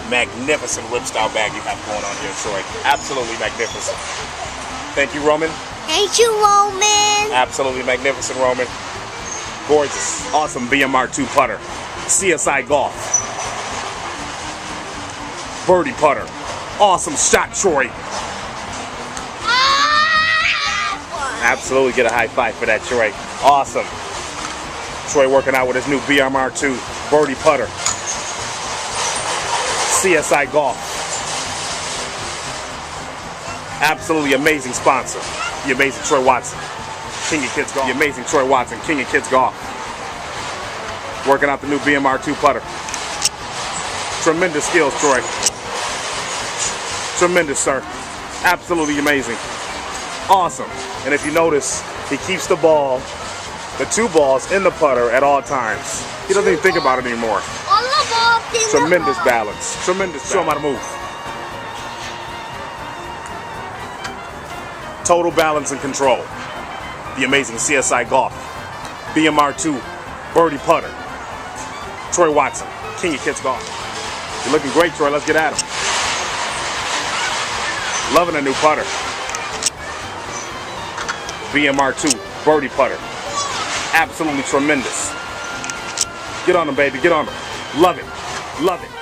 magnificent ripstyle bag you have going on here, Troy. Absolutely magnificent. Thank you, Roman. Thank you, Roman. Absolutely magnificent, Roman. Gorgeous. Awesome BMR2 putter. C.S.I. golf. Birdie putter. Awesome shot, Troy. Absolutely get a high five for that, Troy. Awesome. Troy working out with his new BMR2 Birdie putter. C.S.I. golf. Absolutely amazing sponsor. The amazing Troy Watson. King of Kids Golf. The amazing Troy Watson, King of Kids Golf. Working out the new BMR2 putter. Tremendous skills, Troy. Tremendous, sir. Absolutely amazing. Awesome. And if you notice, he keeps the ball, the two balls in the putter at all times. He doesn't even think about it anymore. Tremendous balance. Tremendous. Show him how to move. Total balance and control. The amazing C.S.I. golf. BMR2 Birdie putter. Troy Watson, King of Kids Golf. You're looking great, Troy. Let's get at him. Loving a new putter. BMR2 Birdie putter. Absolutely tremendous. Get on him, baby. Get on him. Love it. Love it.